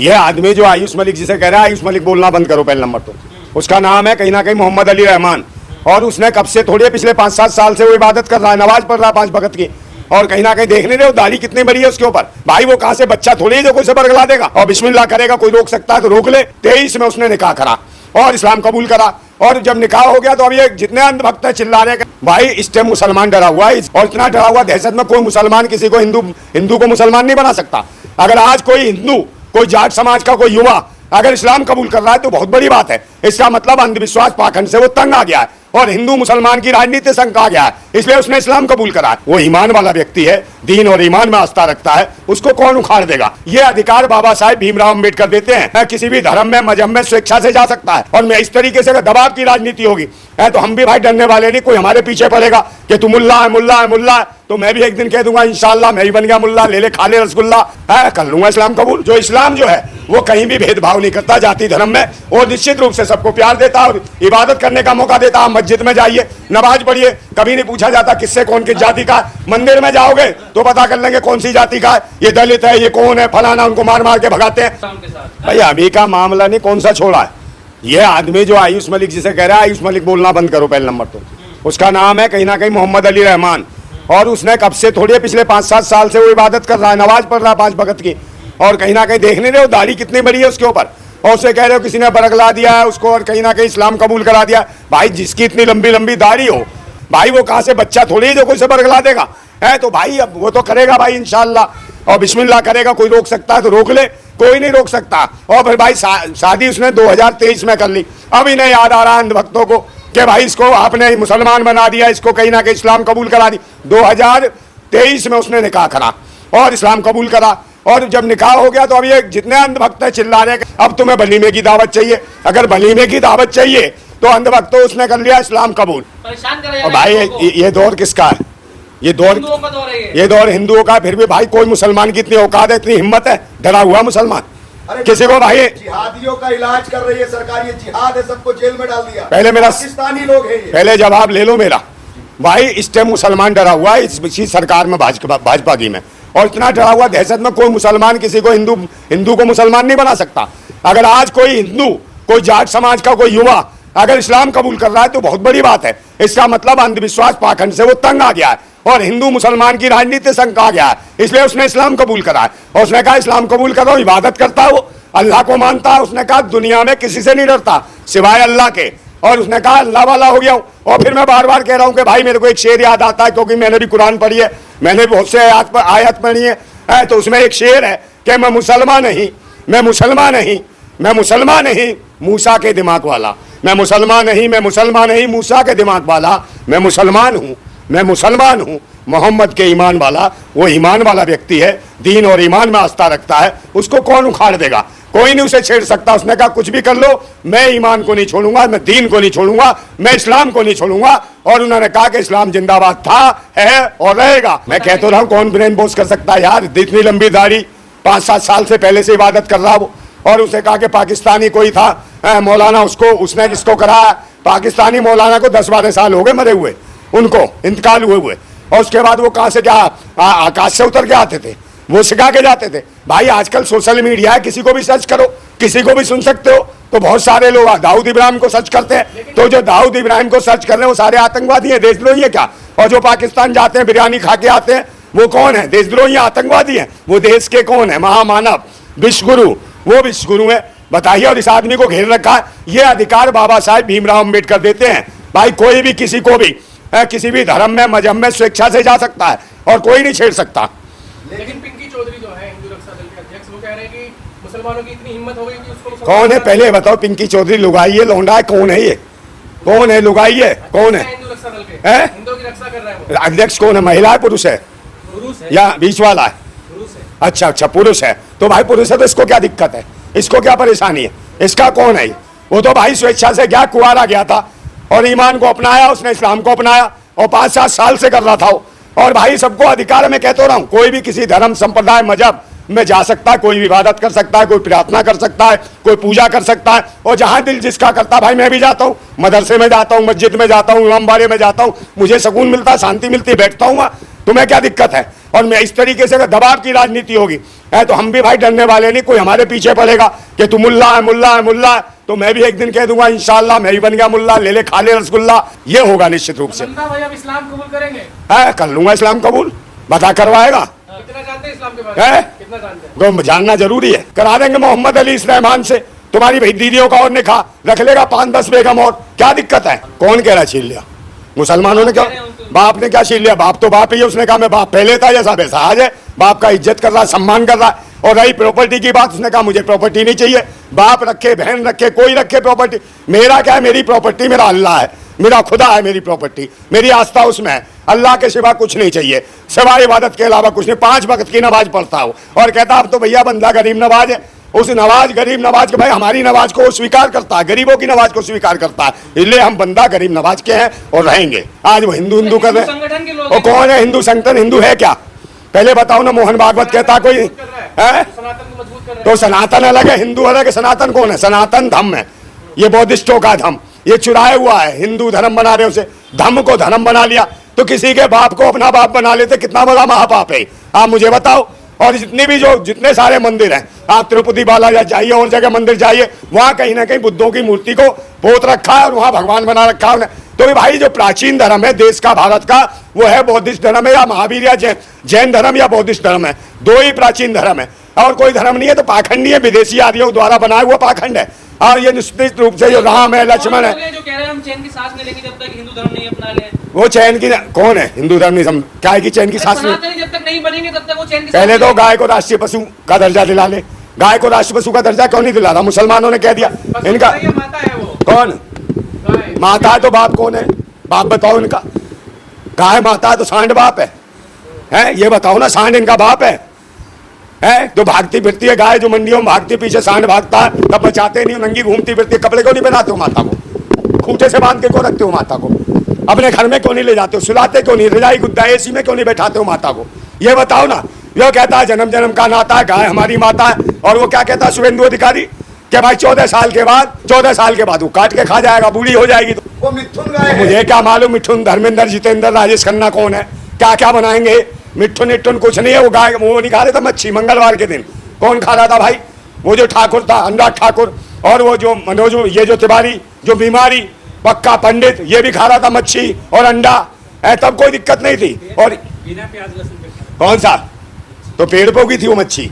ये आदमी जो आयुष मलिक जिसे कह रहा है, आयुष मलिक बोलना बंद करो पहले नंबर तो। उसका नाम है कहीं ना कहीं मोहम्मद अली रहमान, और उसने कब से थोड़ी पिछले 5-7 साल से वो इबादत कर रहा है, नमाज पढ़ रहा है 5 वक्त की, और कहीं ना कहीं देख नहीं रहे दाढ़ी कितनी बड़ी है उसके ऊपर। भाई वो कहां से बच्चा थोड़ी है जो कोई से बरगला देगा और बिस्मिल्लाह करेगा, कोई रोक सकता है तो रोक ले। 23 में उसने निकाह करा और इस्लाम कबूल करा, और जब निकाह हो गया तो अब ये जितने अंधभक्त है चिल्ला रहे भाई इस टाइम मुसलमान डरा हुआ है, और इतना डरा हुआ दहशत में कोई मुसलमान किसी को हिंदू को मुसलमान नहीं बना सकता। अगर आज कोई हिंदू, कोई जाट समाज का कोई युवा अगर इस्लाम कबूल कर रहा है तो बहुत बड़ी बात है। इसका मतलब अंधविश्वास पाखंड से वो तंग आ गया है और हिंदू मुसलमान की राजनीति से आ गया है, इसलिए उसने इस्लाम कबूल करा है। वो ईमान वाला व्यक्ति है, दीन और ईमान में आस्था रखता है, उसको कौन उखाड़ देगा। ये अधिकार बाबा साहेब भीमराव अम्बेडकर देते हैं। किसी भी धर्म में मजहब में स्वेच्छा से जा सकता है, और मैं इस तरीके से दबाव की राजनीति होगी तो हम भी भाई डरने वाले नहीं। कोई हमारे पीछे पड़ेगा कि तू मुल्ला है मुल्ला है मुल्ला है, तो मैं भी एक दिन कह दूंगा इंशाअल्लाह मैं ही बन गया मुल्ला, ले ले खा ले रसगुल्ला है, कर लूंगा इस्लाम कबूल। जो इस्लाम जो है वो कहीं भी भेदभाव नहीं करता जाति धर्म में, और निश्चित रूप से सबको प्यार देता और इबादत करने का मौका देता। आप मस्जिद में जाइए, नमाज पढ़िए, कभी नहीं पूछा जाता किससे कौन किस जाति का। मंदिर में जाओगे तो पता कर लेंगे कौन सी जाति का है, ये दलित है, ये कौन है, फलाना, उनको मार मार के भगाते हैं। भाई अभी का मामला नहीं कौन सा छोड़ा है। ये आदमी जो आयुष मलिक जिसे कह रहा है, आयुष मलिक बोलना बंद करो पहले नंबर तो। उसका नाम है कहीं ना कहीं मोहम्मद अली रहमान, और उसने कब से थोड़ी पिछले 5-7 साल से वो इबादत कर रहा है, नमाज पढ़ रहा है 5 वक्त की, और कहीं ना कहीं देख नहीं रहे दाढ़ी कितनी बड़ी है उसके ऊपर, और उसे कह रहे हो किसी ने बरगला दिया है उसको और कहीं ना कहीं इस्लाम कबूल करा दिया। भाई जिसकी इतनी लंबी लंबी दाढ़ी हो, भाई वो कहां से बच्चा थोड़ी है जो कोई से बरगला देगा है, तो भाई अब वो तो करेगा भाई इंशाअल्लाह, और बिस्मिल्लाह करेगा, कोई रोक सकता है तो रोक ले, कोई नहीं रोक सकता। और फिर भाई शादी उसने 2023 में कर ली। अब इन्हें याद आ रहा है अंधभक्तों को कि भाई इसको आपने मुसलमान बना दिया, इसको कहीं ना कहीं इस्लाम कबूल करा दी। 2023 में उसने निकाह करा और इस्लाम कबूल करा, और जब निकाह हो गया तो अब ये जितने अंधभक्त है चिल्ला रहे अब तुम्हें वलीमे की दावत चाहिए। अगर वलीमे की दावत चाहिए तो अंधभक्त उसने कर लिया इस्लाम कबूल। और भाई ये दौर किसका है? ये दौर हिंदुओं का। फिर भी भाई कोई मुसलमान की इतनी औकात है, इतनी हिम्मत है, डरा हुआ मुसलमान किसी को। भाई जिहादियों का इलाज कर रही है सरकार, ये जिहाद है, सबको जेल में डाल दिया। पहले मेरा पाकिस्तानी लोग हैं ये। पहले जवाब ले लो मेरा। भाई इस टाइम मुसलमान डरा हुआ है इसी सरकार में, भाजपा की में, और इतना डरा हुआ दहशत में कोई मुसलमान किसी को हिंदू को मुसलमान नहीं बना सकता। अगर आज कोई हिंदू, कोई जाट समाज का कोई युवा अगर इस्लाम कबूल कर रहा है तो बहुत बड़ी बात है। इसका मतलब अंधविश्वास पाखंड से वो तंग आ गया है और हिंदू मुसलमान की राजनीति से आ गया है, इसलिए उसने इस्लाम कबूल करा है। और उसने कहा इस्लाम कबूल करो, इबादत करता है, वो अल्लाह को मानता है। उसने कहा दुनिया में किसी से नहीं डरता सिवाय अल्लाह के, और उसने कहा अल्लाह वाला हो गया हूँ। और फिर मैं बार बार कह रहा हूँ कि भाई मेरे को एक शेर याद आता है, क्योंकि मैंने भी कुरान पढ़ी है, मैंने बहुत से आयत पढ़ी है, तो उसमें एक शेर है कि मैं मुसलमान नहीं, मैं मुसलमान नहीं, मैं मुसलमान नहीं मूसा के दिमाग वाला, मैं मुसलमान नहीं, मैं मुसलमान नहीं मूसा के दिमाग वाला, मैं मुसलमान हूँ, मैं मुसलमान हूँ मोहम्मद के ईमान वाला। वो ईमान वाला व्यक्ति है, दीन और ईमान में आस्था रखता है, उसको कौन उखाड़ देगा? कोई नहीं उसे छेड़ सकता। उसने कहा कुछ भी कर लो, मैं ईमान को नहीं छोड़ूंगा, मैं दीन को नहीं छोड़ूंगा, मैं इस्लाम को नहीं छोड़ूंगा। और उन्होंने कहा कि इस्लाम जिंदाबाद था, है और रहेगा। मैं कहता रहा हूँ कौन ब्रेन वॉश कर सकता है यार? इतनी लंबी दाढ़ी, 5-7 साल से पहले से इबादत कर रहा वो। और उसे कहा कि पाकिस्तानी कोई था मौलाना, उसने किसको कराया? पाकिस्तानी मौलाना को 10-12 साल हो गए मरे हुए, उनको इंतकाल हुए। और उसके बाद वो कहाँ से क्या आकाश से उतर के आते थे, वो सिखा के जाते थे। भाई आजकल सोशल मीडिया है, किसी को भी सर्च करो, किसी को भी सुन सकते हो। तो बहुत सारे लोग दाऊद इब्राहिम को सर्च करते हैं, तो जो दाऊद इब्राहिम को सर्च कर रहे हैं वो सारे आतंकवादी हैं, देशद्रोही है क्या? और जो पाकिस्तान जाते हैं बिरयानी खा के आते हैं वो कौन है? देशद्रोही, आतंकवादी हैं। वो देश के कौन है? महामानव, विश्वगुरु, वो विश्वगुरु है। बताइए, और इस आदमी को घेर रखा है। ये अधिकार बाबा साहेब भीमराव अम्बेडकर देते हैं। भाई कोई भी किसी को भी किसी भी धर्म में मजहब में स्वेच्छा से जा सकता है और कोई नहीं छेड़ सकता। लेकिन पिंकी चौधरी जो है हिंदू रक्षा दल के अध्यक्ष, वो कह रहे हैं कि मुसलमानों की इतनी हिम्मत हो गई कि उसको कौन है पहले बताओ? पिंकी चौधरी लुगाई है, लौंडा है? कौन है ये? कौन है? लुगाई है? कौन है? हिंदू रक्षा दल के हिंदुओं की रक्षा कर रहा है वो। अध्यक्ष कौन है? महिला है, पुरुष है? पुरुष है या बीच वाला है? पुरुष है। अच्छा, पुरुष है। तो भाई पुरुष है तो इसको क्या दिक्कत है? इसको क्या परेशानी है? इसका कौन है? वो तो भाई स्वेच्छा से गया, कुआरा गया था और ईमान को अपनाया, उसने इस्लाम को अपनाया और 5-7 साल से कर रहा था। और भाई सबको अधिकार, मैं कहता रहा हूँ, कोई भी किसी धर्म संप्रदाय मजहब में जा सकता है, कोई भी इबादत कर सकता है, कोई प्रार्थना कर सकता है, कोई पूजा कर सकता है, और जहाँ दिल जिसका करता है। भाई मैं भी जाता हूँ, मदरसे में जाता हूँ, मस्जिद में जाता हूँ, इमामबाड़े में जाता हूँ, मुझे सुकून मिलता है, शांति मिलती है, बैठता हूँ वहाँ। तुम्हें क्या दिक्कत है? और मैं इस तरीके से अगर दबाव की राजनीति होगी है तो हम भी भाई डरने वाले नहीं, कोई हमारे पीछे पड़ेगा कि तू मुल्ला है मुल्ला है मुल्ला है, तो मैं भी एक दिन कह दूंगा इंशाल्लाह मैं भी बन गया मुल्ला, ले ले खा ले रसगुल्ला। ये होगा निश्चित रूप से। नंदा भाई अब इस्लाम कबूल करेंगे? है कर लूंगा इस्लाम कबूल, बता करवाएगा। कितना जानते हैं इस्लाम के बारे में? कितना जानते हैं? तो जानना जरूरी है, करा देंगे मोहम्मद अली इस रहमान से। तुम्हारी भाई दीदियों का और निकाह रख लेगा 5-10 बेगम और, क्या दिक्कत है? कौन कह रहा छीन लिया? मुसलमानों ने क्या, बाप ने क्या छीन लिया? बाप तो बाप ही है, उसने कहा मैं बाप पहले था जैसा वैसा आज है। बाप का इज्जत कर रहा है, सम्मान कर रहा है। और रही प्रॉपर्टी की बात, उसने कहा मुझे प्रॉपर्टी नहीं चाहिए। बाप रखे, बहन रखे, कोई रखे प्रॉपर्टी, मेरा क्या है? मेरी प्रॉपर्टी मेरा अल्लाह है, मेरा खुदा है मेरी प्रॉपर्टी, मेरी आस्था उसमें है। अल्लाह के सिवा कुछ नहीं चाहिए, सिवाय इबादत के अलावा कुछ नहीं। 5 वक्त की नमाज पढ़ता हूँ और कहता अब तो भैया बंदा गरीब नवाज है। उस नवाज गरीब नवाज के भाई हमारी नमाज को स्वीकार करता है, गरीबों की नमाज को स्वीकार करता है, इसलिए हम बंदा गरीब नवाज के हैं और रहेंगे। आज वो हिंदू हिंदू कर रहे हैं। और कौन है हिंदू संगठन? हिंदू है क्या? पहले बताओ ना। मोहन भागवत कहता कोई है? तो सनातन अलग है, हिंदू अलग है। सनातन कौन है? सनातन धम्म है, ये बौद्धिस्टों का धम्म, ये चुराया हुआ है। हिंदू धर्म बना रहे उसे, धम्म को धर्म बना लिया। तो किसी के बाप को अपना बाप बना लेते, कितना बड़ा महापाप है आप मुझे बताओ। और जितने सारे मंदिर हैं, आप तिरुपति बालाजी जाइए और जगह मंदिर जाइए, वहाँ कहीं ना कहीं बुद्धों की मूर्ति को पोत रखा है और वहाँ भगवान बना रखा है। तो भाई जो प्राचीन धर्म है देश का, भारत का, वो है बौद्धिस्ट धर्म है या महावीर या जैन धर्म या बौद्धिस्ट धर्म है। 2 ही प्राचीन धर्म है और कोई धर्म नहीं है। तो पाखंडी है, विदेशी आर्यों द्वारा बनाया हुआ पाखंड है। और ये निश्चित रूप से जो राम है, लक्ष्मण है, जो कह रहे हैं हम चैन की सांस नहीं लेंगे जब तक हिंदू धर्म नहीं अपना ले। वो चैन की कौन है? हिंदू धर्म नहीं क्या है कि चैन की सांस नहीं? जब तक नहीं बनेंगे तब तक वो चैन की पहले तो गाय को राष्ट्रीय पशु का दर्जा दिला ले। गाय को राष्ट्रीय पशु का दर्जा क्यों नहीं दिला रहा? मुसलमानों ने कह दिया इनका। माता है वो कौन माता है? तो बाप कौन है? बाप बताओ इनका। गाय माता है तो सांड बाप है? ये बताओ ना, सांड इनका बाप है? तो भागती फिरती है गाय, जो मंडियों में भागती पीछे सांड भागता है, तब बचाते नहीं, नंगी घूमती फिरती है। कपड़े क्यों नहीं पहनाते हो माता को? खूंटे से बांध के क्यों रखते हो माता को? अपने घर में क्यों नहीं ले जाते हो? सुलाते क्यों नहीं? रजाई गुद्दा एसी में क्यों नहीं बैठाते हो माता को? ये बताओ ना। यो कहता है जन्म जन्म का नाता है, गाय हमारी माता है। और वो क्या कहता है शुभेंदु अधिकारी कि भाई 14 साल के बाद वो काट के खा जाएगा, बूढ़ी हो जाएगी। तो वो मिथुन गाय है। मुझे क्या मालूम मिठुन, धर्मेंद्र, जितेंद्र, राजेश खन्ना कौन है? क्या क्या बनाएंगे? मिठुन इट्ठुन कुछ नहीं है। वो गाय वो नहीं खा रहे थे मच्छी मंगलवार के दिन? कौन खा रहा था भाई? वो जो ठाकुर था, अनुराग ठाकुर, और वो जो मनोज, ये जो तिवारी, जो बीमारी पक्का पंडित, ये भी खा रहा था मच्छी और अंडा, तब कोई दिक्कत नहीं थी। और बिना प्याज लहसुन कौन सा? तो पेड़ पे उगी थी वो मच्छी,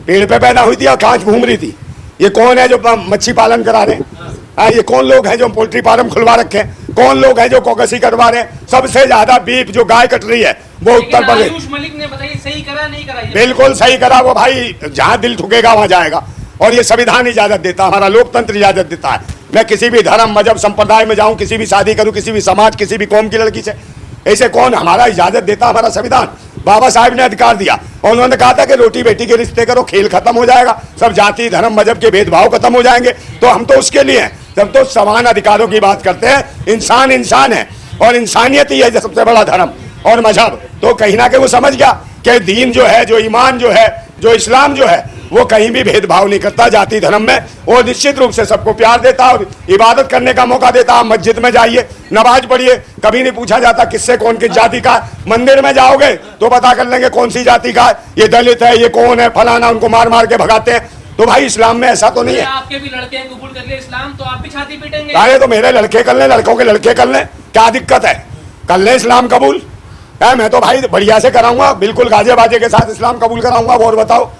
पेड़ पे पैदा हुई थी और कांच घूम रही थी। ये कौन है जो मच्छी पालन करा रहे हैं? ये कौन लोग हैं जो पोल्ट्री फार्म खुलवा रखे हैं? कौन लोग हैं जो कोकसी करवा रहे हैं? सबसे ज्यादा बीफ जो गाय कट रही है वो उत्तर प्रदेश। आयुष मलिक ने बताइए सही करा नहीं करा? बिल्कुल सही करा वो भाई, जहां दिल ठुकेगा वहां जाएगा। और ये संविधान इजाजत देता है, हमारा लोकतंत्र इजाजत देता है। मैं किसी भी धर्म मजहब संप्रदाय में जाऊं, किसी भी शादी करूं, किसी भी समाज, किसी भी कौम की लड़की से, ऐसे कौन हमारा इजाजत देता? हमारा संविधान। बाबा साहब ने अधिकार दिया और उन्होंने कहा था कि रोटी बेटी के रिश्ते करो, खेल खत्म हो जाएगा, सब जाति धर्म मजहब के भेदभाव खत्म हो जाएंगे। तो हम तो उसके लिए हैं, जब तो समान अधिकारों की बात करते हैं। इंसान इंसान है और इंसानियत ही है सबसे बड़ा धर्म और मजहब। तो कहीं ना कहीं वो समझ गया कि दीन जो है, जो ईमान जो है, जो इस्लाम जो है, वो कहीं भी भेदभाव नहीं करता जाति धर्म में। वो निश्चित रूप से सबको प्यार देता और इबादत करने का मौका देता। आप मस्जिद में जाइए, नमाज पढ़िए, कभी नहीं पूछा जाता किससे कौन किस जाति का। मंदिर में जाओगे तो पता कर लेंगे कौन सी जाति का, ये दलित है, ये कौन है, फलाना, उनको मार मार के भगाते हैं। तो भाई इस्लाम में ऐसा तो नहीं है। आपके भी लड़के कबूल कर ले इस्लाम तो आप भी छाती पीटेंगे? अरे तो मेरे लड़के कर ले, लड़कों के लड़के कर ले, क्या दिक्कत है? कर ले इस्लाम कबूल। मैं तो भाई बढ़िया से कराऊंगा, बिल्कुल गाजे बाजे के साथ इस्लाम कबूल कराऊंगा। और बताओ,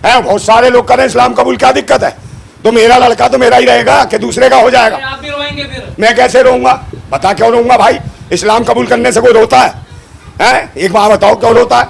बहुत सारे लोग करें इस्लाम कबूल, क्या दिक्कत है? तो मेरा लड़का तो मेरा ही रहेगा कि दूसरे का हो जाएगा? आप भी रोएंगे फिर? मैं कैसे रोऊंगा? बता क्यों रोऊंगा भाई? इस्लाम कबूल करने से कोई रोता है? एक बात बताओ, क्यों रोता है?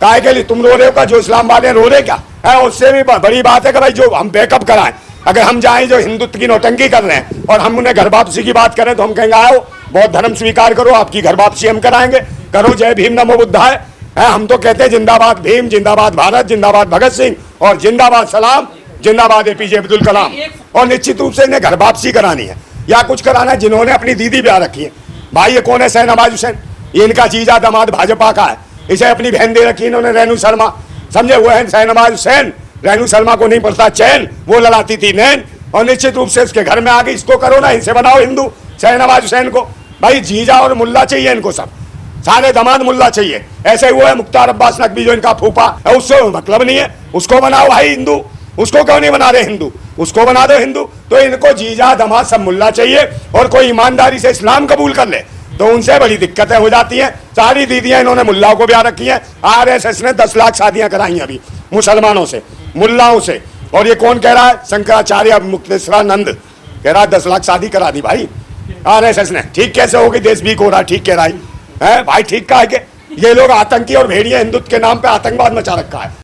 काहे के लिए तुम रो रहे हो? का जो इस्लाम वाले रो रहे क्या है? उससे भी बड़ी बात है कि भाई जो हम बैकअप कराएं। अगर हम जाएं जो हिंदुत्व की नौटंकी कर रहे हैं और हम उन्हें घर वापसी की बात करें तो हम कहेंगे आओ बौद्ध धर्म स्वीकार करो, आपकी घर वापसी हम कराएंगे, करो जय भीम नमो बुद्धाय। हम तो कहते हैं जिंदाबाद भीम, जिंदाबाद भारत, जिंदाबाद भगत सिंह और जिंदाबाद सलाम, जिंदाबाद एपीजे अब्दुल कलाम। और निश्चित रूप से इन्हें घर वापसी करानी है या कुछ कराना है। जिन्होंने अपनी दीदी ब्याह रखी है, भाई ये कौन है? शहनवाज हुसैन, ये इनका जीजा दामाद भाजपा का है। इसे अपनी बहन दे रखी इन्होंने, रेणु शर्मा, समझे हुए हैं शहनवाज हुसैन। रेणु शर्मा को नहीं पड़ता चैन, वो लड़ाती थी नैन। और निश्चित रूप से इसके घर में आ गई, इसको करो ना, इनसे बनाओ हिंदू शहनवाज हुसैन को। भाई जीजा और मुल्ला चाहिए इनको, सब सारे दमाद मुल्ला चाहिए। ऐसे हुआ है मुख्तार अब्बास नकवी जो इनका फूफा है, उससे मतलब नहीं है, उसको बनाओ भाई हिंदू, उसको क्यों नहीं बना रहे हिंदू, उसको बना दो हिंदू। तो इनको जीजा दमाद सब मुल्ला चाहिए, और कोई ईमानदारी से इस्लाम कबूल कर ले तो उनसे बड़ी दिक्कतें हो जाती हैं। सारी दीदियां इन्होंने मुल्लाओं को ब्याह रखी हैं। RSS ने 10 लाख शादियां कराई अभी मुसलमानों से, मुल्लाओं से। और ये कौन कह रहा है? शंकराचार्य मुक्तेश्वरानंद कह रहा है 10 लाख शादी करा दी भाई RSS ने। ठीक कैसे होगी? देश भी हो रहा है, ठीक कह रहा है भाई, ठीक कहा है कि ये लोग आतंकी और भेड़िए हिंदुत्व के नाम पे आतंकवाद मचा रखा है।